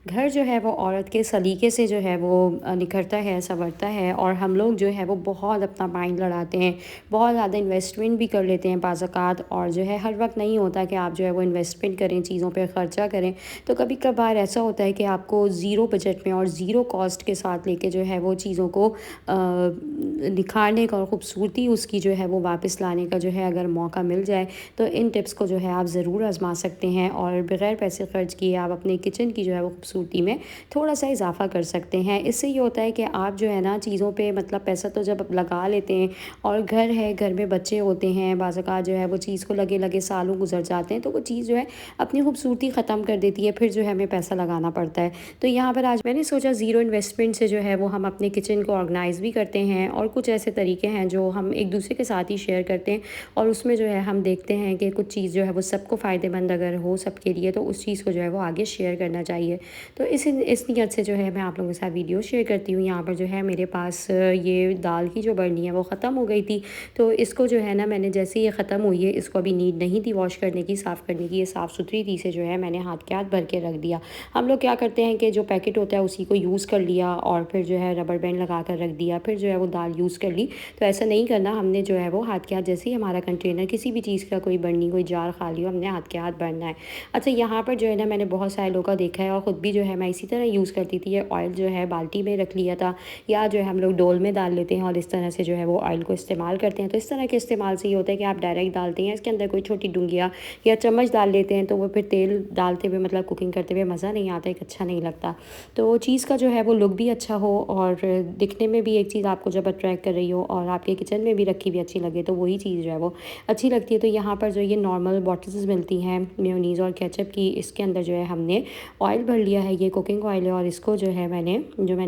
घर जो है वो औरत के सलीके से जो है वो निखरता है, सँवरता है और हम लोग जो है वो बहुत अपना माइंड लड़ाते हैं, बहुत ज़्यादा इन्वेस्टमेंट भी कर लेते हैं बाज़-औक़ात और जो है हर वक़्त नहीं होता कि आप जो है वो इन्वेस्टमेंट करें, चीज़ों पे ख़र्चा करें। तो कभी-कभार ऐसा होता है कि आपको ज़ीरो बजट में और ज़ीरो कॉस्ट के साथ लेके जो है वो चीज़ों को निखारने का और ख़ूबसूरती उसकी जो है वो वापस लाने का जो है अगर मौका मिल जाए, तो इन टिप्स को जो है आप ज़रूर आज़मा सकते हैं और बग़ैर पैसे ख़र्च किए आप अपने किचन की जो है वो ख़ूबसूरती में थोड़ा-सा इज़ाफ़ा कर सकते हैं। इससे ये होता है कि आप जो है ना चीज़ों पे मतलब पैसा तो जब आप लगा लेते हैं और घर है, घर में बच्चे होते हैं, बाज़ औक़ात जो है वो चीज़ को लगे-लगे सालों गुज़र जाते हैं, तो वो चीज़ जो है अपनी ख़ूबसूरती ख़त्म कर देती है, फिर जो है हमें पैसा लगाना पड़ता है। तो यहाँ पर आज मैंने सोचा ज़ीरो इन्वेस्टमेंट से जो है वो हम अपने किचन को ऑर्गनाइज़ भी करते हैं और कुछ ऐसे तरीके हैं जो हम एक-दूसरे के साथ ही शेयर करते हैं और उसमें जो है हम देखते हैं कि कुछ चीज़ जो है वो सबको फ़ायदेमंद अगर हो सबके लिए, तो उस चीज़ को जो है वो आगे शेयर करना चाहिए। तो इस नियत से जो है मैं आप लोगों के साथ वीडियो शेयर करती हूँ। यहाँ पर जो है मेरे पास ये दाल की जो बरनी है वो ख़त्म हो गई थी, तो इसको जो है ना मैंने जैसे ही ये ख़त्म हुई है, इसको अभी नीड नहीं थी वॉश करने की, साफ़ करने की, ये साफ़-सुथरी थी, इसे जो है मैंने हाथ के हाथ भर के रख दिया। हम लोग क्या करते हैं कि जो पैकेट होता है उसी को यूज़ कर लिया और फिर जो है रबर बैंड लगा कर रख दिया, फिर जो है वो दाल यूज़ कर ली। तो ऐसा नहीं करना, हमने जो है वो हाथ के हाथ जैसे ही हमारा कंटेनर किसी भी चीज़ का कोई बरनी, कोई जार खाली हो, हमने हाथ के हाथ भरना है। अच्छा, यहाँ पर जो है ना मैंने बहुत सारे लोगों का देखा है और ख़ुद भी जो है मैं इसी तरह यूज़ करती थी। ये ऑयल जो है बाल्टी में रख लिया था या जो है हम लोग डोल में डाल लेते हैं और इस तरह से जो है वो ऑयल को इस्तेमाल करते हैं। तो इस तरह के इस्तेमाल से ये होता है कि आप डायरेक्ट डालते हैं, इसके अंदर कोई छोटी डुंगिया या चम्मच डाल लेते हैं, तो वो फिर तेल डालते हुए मतलब कुकिंग करते हुए मज़ा नहीं आता, एक अच्छा नहीं लगता। तो चीज़ का जो है वो लुक भी अच्छा हो और दिखने में भी एक चीज़ आपको जब अट्रैक्ट कर रही हो और आपके किचन में भी रखी हुई अच्छी लगे, तो वही चीज़ जो है वो अच्छी लगती है। तो यहाँ पर जो ये नॉर्मल बॉटल्स मिलती हैं मेयोनीज़ और केचप की, इसके अंदर जो है हमने ऑयल भर लिया है, ये कुकिंग ऑयल है और इसको जो है मैंने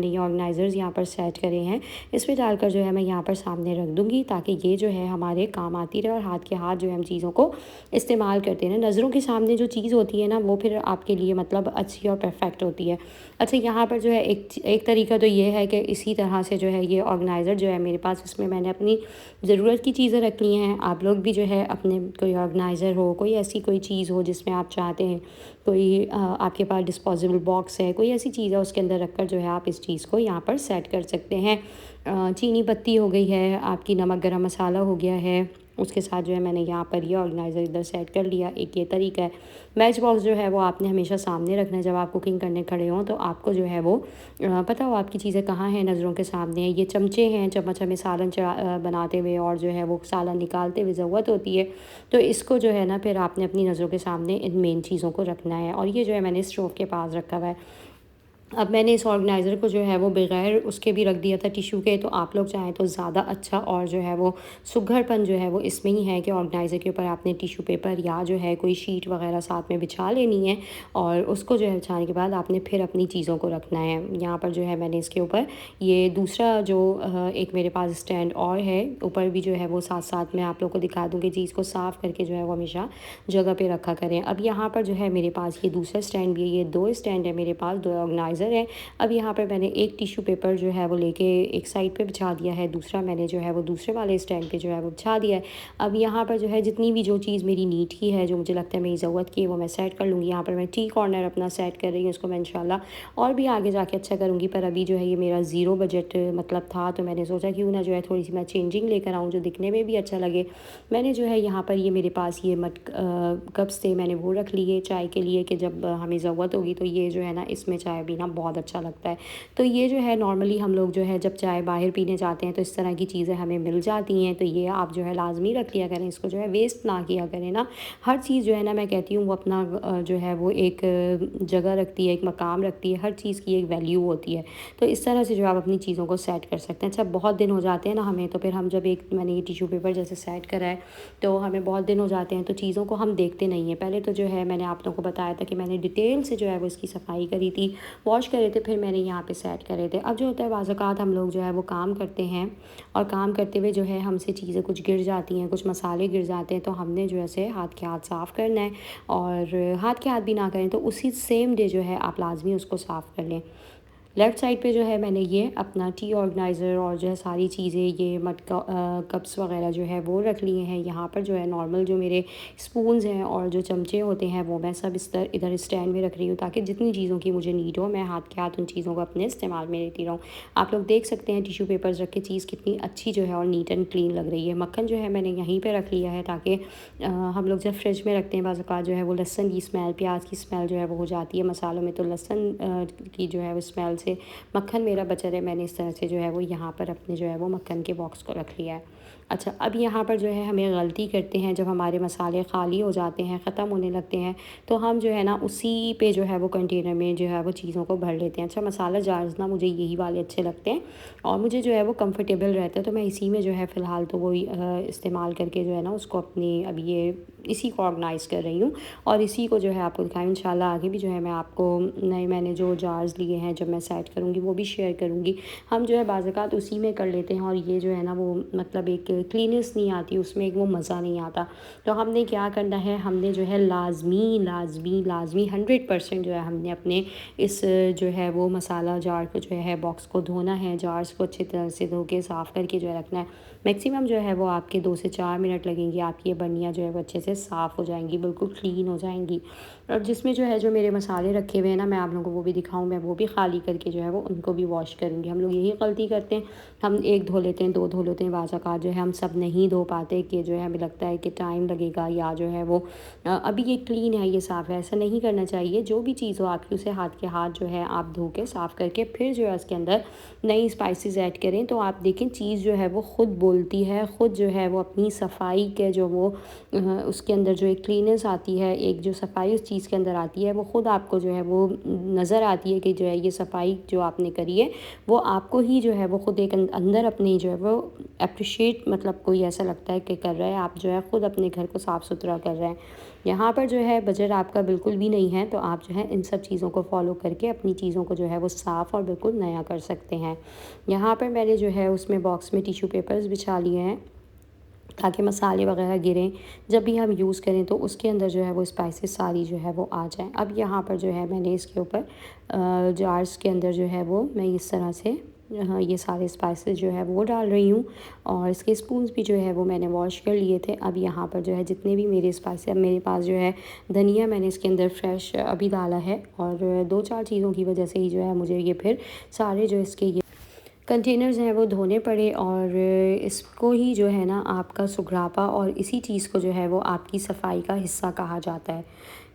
ये ऑर्गेनाइज़र्स यहाँ पर सेट करे हैं, इसमें डालकर जो है मैं यहाँ पर सामने रख दूँगी ताकि ये जो है हमारे काम आती रहे और हाथ के हाथ जो है हम चीज़ों को इस्तेमाल करते रहें। नज़रों के सामने जो चीज़ होती है ना, वो फिर आपके लिए मतलब अच्छी और परफेक्ट होती है। अच्छा, यहाँ पर जो है एक तरीका तो ये है कि इसी तरह से जो है ये ऑर्गेनाइज़र जो है मेरे पास, इसमें मैंने अपनी ज़रूरत की चीज़ें रख ली हैं। आप लोग भी जो है अपने कोई ऑर्गेनाइज़र हो, कोई ऐसी कोई चीज़ हो जिसमें आप चाहते हैं, कोई आपके पास डिस्पोजेबल बॉक्स है, कोई ऐसी चीज़ है, उसके अंदर रखकर जो है आप इस चीज़ को यहाँ पर सेट कर सकते हैं। चीनी पत्ती हो गई है, आपकी नमक गरम मसाला हो गया है, उसके साथ जो है मैंने यहाँ पर ये ऑर्गेनाइज़र इधर सेट कर लिया। एक ये तरीका है। मैच बॉक्स जो है वो आपने हमेशा सामने रखना है जब आप कुकिंग करने खड़े हों, तो आपको जो है वो पता हो आपकी चीज़ें कहाँ हैं, नज़रों के सामने है। ये चमचे हैं, चम्मच हमें सालन बनाते हुए और जो है वो सालन निकालते हुए ज़रूरत होती है, तो इसको जो है ना फिर आपने अपनी नज़रों के सामने इन मेन चीज़ों को रखना है और ये जो है मैंने स्टोव के पास रखा हुआ है। अब मैंने इस ऑर्गेनाइज़र को जो है वो बगैर उसके भी रख दिया था टिश्यू के, तो आप लोग चाहें तो ज़्यादा अच्छा और जो है वो सुघड़पन जो है वो इसमें ही है कि ऑर्गेनाइज़र के ऊपर आपने टिश्यू पेपर या जो है कोई शीट वगैरह साथ में बिछा लेनी है और उसको जो है बिछाने के बाद आपने फिर अपनी चीज़ों को रखना है। यहाँ पर जो है मैंने इसके ऊपर ये दूसरा जो एक मेरे पास स्टैंड और है, ऊपर भी जो है वो साथ-साथ मैं आप लोग को दिखा दूँगी, चीज़ को साफ़ करके जो है वो हमेशा जगह पे रखा करें। अब यहाँ पर जो है मेरे पास ये दूसरा स्टैंड भी है, ये 2 स्टैंड है मेरे पास, 2 ऑर्गेनाइज़र है। अब यहाँ पर मैंने एक टिश्यू पेपर जो है वो लेके एक साइड पे बिछा दिया है, दूसरा मैंने जो है वो दूसरे वाले स्टैंड पे जो है वो बिछा दिया है। अब यहाँ पर जो है जितनी भी जो चीज़ मेरी नीड की है, जो मुझे लगता है मेरी ज़रूरत की है, वो मैं सेट कर लूँगी। यहाँ पर मैं टी कॉर्नर अपना सेट कर रही हूँ, उसको मैं इंशाल्लाह और भी आगे जाके अच्छा करूँगी, पर अभी जो है ये मेरा ज़ीरो बजट मतलब था, तो मैंने सोचा क्यों ना जो है थोड़ी सी मैं चेंजिंग लेकर आऊँ जो दिखने में भी अच्छा लगे। मैंने जो है यहाँ पर ये मेरे पास ये कप्स थे, मैंने वो रख लिए चाय के लिए कि जब हमें ज़रूरत होगी तो ये जो है ना इसमें चाय पीना बहुत अच्छा लगता है। तो ये जो है नॉर्मली हम लोग जो है जब चाय बाहर पीने जाते हैं तो इस तरह की चीज़ें हमें मिल जाती हैं, तो ये आप जो है लाज़मी रख लिया करें, इसको जो है वेस्ट ना किया करें ना। हर चीज़ जो है ना मैं कहती हूँ वो अपना जो है वो एक जगह रखती है, एक मकाम रखती है, हर चीज़ की एक वैल्यू होती है। तो इस तरह से जो आप अपनी चीज़ों को सेट कर सकते हैं। अच्छा, बहुत दिन हो जाते हैं ना हमें, तो फिर हम जब एक मैंने ये टिश्यू पेपर जैसे सेट करा है, तो हमें बहुत दिन हो जाते हैं तो चीज़ों को हम देखते नहीं हैं। पहले तो जो है मैंने आप लोगों को बताया था कि मैंने डिटेल से जो है वो इसकी सफाई करी थी, वॉश करे थे, फिर मैंने यहाँ पे सेट करे थे। अब जो होता है बाज़ औक़ात हम लोग जो है वो काम करते हैं और काम करते हुए जो है हमसे चीज़ें कुछ गिर जाती हैं, कुछ मसाले गिर जाते हैं, तो हमने जो है हाथ के हाथ साफ़ करना है और हाथ के हाथ भी ना करें तो उसी सेम डे जो है आप लाज़मी उसको साफ़ कर लें। लेफ़्ट साइड पे जो है मैंने ये अपना टी ऑर्गेनाइज़र और जो है सारी चीज़ें, ये कप्स वग़ैरह जो है वो रख लिए हैं। यहाँ पर जो है नॉर्मल जो मेरे स्पून्स हैं और जो चमचे होते हैं वो मैं सब इधर स्टैंड में रख रही हूँ, ताकि जितनी चीज़ों की मुझे नीड हो मैं हाथ के हाथ उन चीज़ों को अपने इस्तेमाल में लेती रहूँ। आप लोग देख सकते हैं टिश्यू पेपर्स रख के चीज़ कितनी अच्छी जो है और नीट एंड क्लीन लग रही है। मक्खन जो है मैंने यहीं पे रख लिया है, ताकि हम लोग जब फ्रिज में रखते हैं बाज़ औक़ात जो है वो लहसुन की स्मेल, प्याज की स्मेल जो है वो हो जाती है मसालों में, तो लहसुन की जो है वो स्मेल से मक्खन मेरा बचा रहे। मैंने इस तरह से जो है वो यहाँ पर अपने जो है वो मक्खन के बॉक्स को रख लिया है। अच्छा, अब यहाँ पर जो है हमें गलती करते हैं, जब हमारे मसाले खाली हो जाते हैं, ख़त्म होने लगते हैं, तो हम जो है ना उसी पे जो है वो कंटेनर में जो है वो चीज़ों को भर लेते हैं। अच्छा, मसाला जार्स ना मुझे यही वाले अच्छे लगते हैं और मुझे जो है वो कंफर्टेबल रहता है, तो मैं इसी में जो है फ़िलहाल तो वही इस्तेमाल करके जो है ना उसको अपनी अब ये इसी को ऑर्गेनाइज़ कर रही हूँ और इसी को जो है आपको दिखाऊँ। इंशाल्लाह आगे भी जो है मैं आपको नए मैंने जो जार्स लिए हैं जब मैं सेट करूँगी वो भी शेयर करूँगी। हम जो है बाज़ औक़ात उसी में कर लेते हैं और ये जो है ना वो मतलब एक क्लीननेस नहीं आती उसमें, एक वो मज़ा नहीं आता। तो हमने क्या करना है, हमने जो है लाज़मी लाज़मी लाज़मी 100% जो है हमने अपने इस जो है वो मसाला जार को जो है बॉक्स को धोना है, जार्स को अच्छी तरह से धो के साफ़ करके जो है रखना है। मैक्सिमम जो है वो आपके 2 से 4 मिनट लगेंगे, आपकी ये बर्नियाँ जो है वो अच्छे से साफ़ हो जाएंगी, बिल्कुल क्लीन हो जाएंगी। और जिसमें जो है जो मेरे मसाले रखे हुए हैं ना, मैं आप लोगों को वो भी दिखाऊँ, मैं वो भी खाली करके जो है वो उनको भी वॉश करूँगी। हम लोग यही गलती करते हैं, हम 1 धो लेते हैं, 2 धो लेते हैं, बाज़ औक़ात जो है हम सब नहीं धो पाते, कि जो है हमें लगता है कि टाइम लगेगा या जो है वो अभी ये क्लीन है, ये साफ़ है। ऐसा नहीं करना चाहिए। जो भी चीज़ हो आपकी उसे हाथ के हाथ जो है आप धो के साफ़ करके फिर जो है उसके अंदर नई स्पाइसेस ऐड करें, तो आप देखें चीज़ जो है वो ख़ुद बोलती है, ख़ुद जो है वो अपनी सफाई के जो वो उसके अंदर जो एक क्लीननेस आती है, एक जो सफाई उस चीज़ के अंदर आती है, वो ख़ुद आपको जो है वो नज़र आती है कि जो है ये सफाई जो आपने करी है वो आपको ही जो है वो ख़ुद एक अंदर अपनी जो है वो अप्रिशिएट, मतलब कोई ऐसा लगता है कि कर रहा है, आप जो है ख़ुद अपने घर को साफ़ सुथरा कर रहे हैं। यहाँ पर जो है बजट आपका बिल्कुल भी नहीं है, तो आप जो है इन सब चीज़ों को फॉलो करके अपनी चीज़ों को जो है वो साफ़ और बिल्कुल नया कर सकते हैं। यहाँ पर मैंने जो है उसमें बॉक्स में टिश्यू पेपर्स बिछा लिए हैं, ताकि मसाले वगैरह गिरें जब भी हम यूज़ करें तो उसके अंदर जो है वो स्पाइसेस सारी जो है वो आ जाएँ। अब यहाँ पर जो है मैंने इसके ऊपर जार्स के अंदर जो है वो मैं इस तरह से ये सारे स्पाइसेस जो है वो डाल रही हूँ और इसके स्पून्स भी जो है वो मैंने वॉश कर लिए थे। अब यहाँ पर जो है जितने भी मेरे स्पाइसेस, अब मेरे पास जो है धनिया मैंने इसके अंदर फ्रेश अभी डाला है और 2-4 चीज़ों की वजह से ही जो है मुझे ये फिर सारे जो इसके ये कंटेनर्स हैं वो धोने पड़े और इसको ही जो है ना आपका सुघरापा और इसी चीज़ को जो है वो आपकी सफाई का हिस्सा कहा जाता है।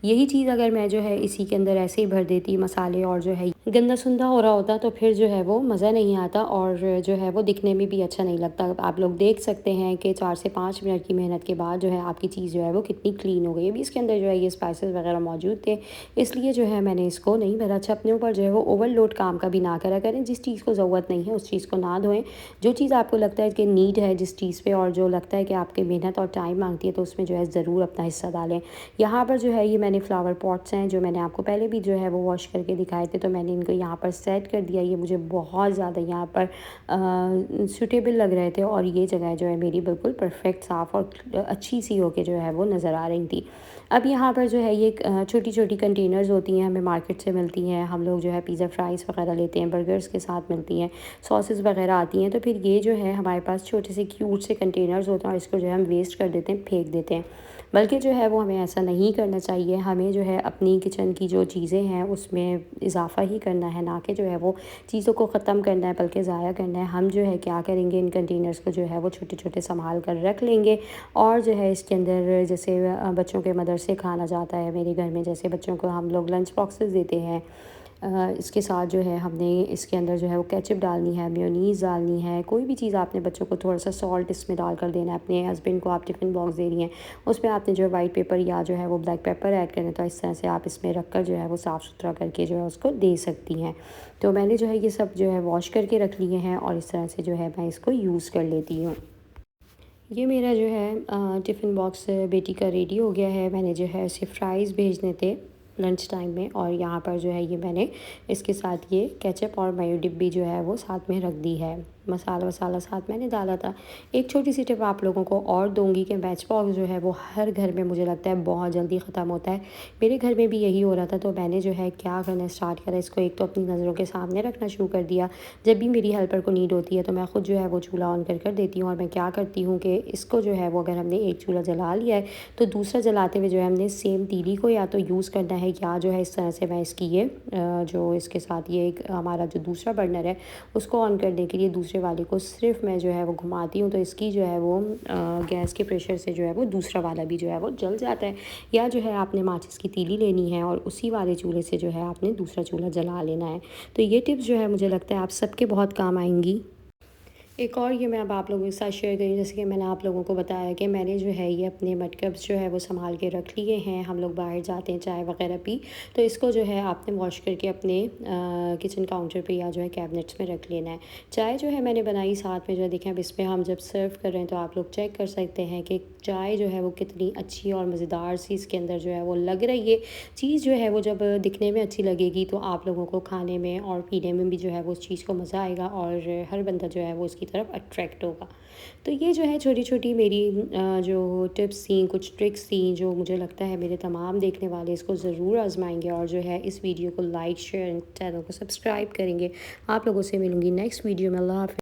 यही चीज़ अगर मैं जो है इसी के अंदर ऐसे ही भर देती मसाले और जो है गंदा सुंदा हो रहा होता, तो फिर जो है वो मज़ा नहीं आता और जो है वो दिखने में भी अच्छा नहीं लगता। आप लोग देख सकते हैं कि 4 से 5 मिनट की मेहनत के बाद जो है आपकी चीज़ जो है वो कितनी क्लीन हो गई। अभी इसके अंदर जो है ये स्पाइसेस वगैरह मौजूद थे, इसलिए जो है मैंने इसको नहीं भरा। अच्छा, अपने ऊपर जो है वो ओवरलोड काम का भी ना करा करें। जिस चीज़ को ज़रूरत नहीं है उस चीज़ को ना धोएं। जो चीज़ आपको लगता है कि नीड है जिस चीज़ पे और जो लगता है कि आपकी मेहनत और टाइम मांगती है, तो उसमें जो है ज़रूर अपना हिस्सा डालें। यहाँ पर जो है ये मैंने फ्लावर पॉट्स हैं जो मैंने आपको पहले भी जो है वो वॉश करके दिखाए थे, तो मैंने इनको यहाँ पर सेट कर दिया। ये मुझे बहुत ज़्यादा यहाँ पर सूटेबल लग रहे थे और ये जगह जो है मेरी बिल्कुल परफेक्ट साफ़ और अच्छी सी होके जो है वो नज़र आ रही थी। अब यहाँ पर जो है ये छोटी छोटी कंटेनर्स होती हैं, हमें मार्केट से मिलती हैं। हम लोग जो है पिज़्ज़ा फ्राइज़ वगैरह लेते हैं, बर्गर्स के साथ मिलती हैं, सॉसेस वगैरह आती हैं। तो फिर ये जो है हमारे पास छोटे से क्यूट से कंटेनर्स होते हैं और इसको जो है हम वेस्ट कर देते हैं, फेंक देते हैं। बल्कि जो है वो हमें ऐसा नहीं करना चाहिए। हमें जो है अपनी किचन की जो चीज़ें हैं उसमें इजाफ़ा ही करना है, ना कि जो है वो चीज़ों को ख़त्म करना है बल्कि ज़ाया करना है। हम जो है क्या करेंगे, इन कंटेनर्स को जो है वो छोटे छोटे संभाल कर रख लेंगे और जो है इसके अंदर जैसे बच्चों के मदरसे खाना जाता है मेरे घर में, जैसे बच्चों को हम लोग लंच बॉक्सेस देते हैं, इसके साथ जो है हमने इसके अंदर जो है वो केचप डालनी है, मेयोनीज़ डालनी है। कोई भी चीज़ आपने बच्चों को थोड़ा सा सॉल्ट इसमें डाल कर देना है। अपने हस्बैंड को आप टिफ़िन बॉक्स दे रही हैं, उसमें आपने जो है वाइट पेपर या जो है वो ब्लैक पेपर ऐड करना है, तो इस तरह से आप इसमें रख कर जो है वो साफ़ सुथरा करके जो है उसको दे सकती हैं। तो मैंने जो है ये सब जो है वॉश करके रख लिए हैं और इस तरह से जो है मैं इसको यूज़ कर लेती हूँ। ये मेरा जो है टिफ़िन बॉक्स बेटी का रेडी हो गया है। मैंने जो है इसे फ्राइज़ भेजने थे लंच टाइम में और यहाँ पर जो है ये मैंने इसके साथ ये केचप और मायो डिप भी जो है वो साथ में रख दी है। मसाला वसाला साथ मैंने डाला था। एक छोटी सी टिप आप लोगों को और दूँगी कि मैच बॉक्स जो है वो हर घर में मुझे लगता है बहुत जल्दी ख़त्म होता है। मेरे घर में भी यही हो रहा था, तो मैंने जो है क्या करना स्टार्ट करा, इसको एक तो अपनी नज़रों के सामने रखना शुरू कर दिया। जब भी मेरी हेल्पर को नीड होती है तो मैं ख़ुद जो है वो चूल्हा ऑन कर देती हूँ। और मैं क्या करती हूँ कि इसको जो है वो अगर हमने एक चूल्हा जला लिया है तो दूसरा जलाते हुए जो है हमने सेम तीली को या तो यूज़ करना है, या जो है इस तरह से मैं इसकी ये जो इसके साथ ये एक हमारा जो दूसरा बर्नर है उसको ऑन करने के लिए दूसरे वाले को सिर्फ मैं जो है वो घुमाती हूँ, तो इसकी जो है वो गैस के प्रेशर से जो है वो दूसरा वाला भी जो है वो जल जाता है। या जो है आपने माचिस की तीली लेनी है और उसी वाले चूल्हे से जो है आपने दूसरा चूल्हा जला लेना है। तो ये टिप्स जो है मुझे लगता है आप सबके बहुत काम आएंगी। एक और ये मैं अब आप लोगों के साथ शेयर करी, जैसे कि मैंने आप लोगों को बताया कि मैंने जो है ये अपने मटकब्स जो है वो संभाल के रख लिए हैं। हम लोग बाहर जाते हैं चाय वगैरह पी, तो इसको जो है आपने वॉश करके अपने किचन काउंटर पे या जो है कैबिनेट्स में रख लेना है। चाय जो है मैंने बनाई साथ में, जो है देखें अब इस पर हम जब सर्व कर रहे हैं तो आप लोग चेक कर सकते हैं कि चाय जो है वो कितनी अच्छी और मज़ेदार सी इसके अंदर जो है वो लग रही है। चीज़ जो है वो जब दिखने में अच्छी लगेगी तो आप लोगों को खाने में और पीने में भी जो है वो उस चीज़ को मज़ा आएगा और हर बंदा जो है वो उसकी तरफ अट्रैक्ट होगा। तो ये जो है छोटी छोटी मेरी जो टिप्स थी, कुछ ट्रिक्स थी, जो मुझे लगता है मेरे तमाम देखने वाले इसको ज़रूर आजमाएंगे और जो है इस वीडियो को लाइक शेयर चैनल को सब्सक्राइब करेंगे। आप लोगों से मिलूंगी नेक्स्ट वीडियो में। अल्लाह हाफ़िज़।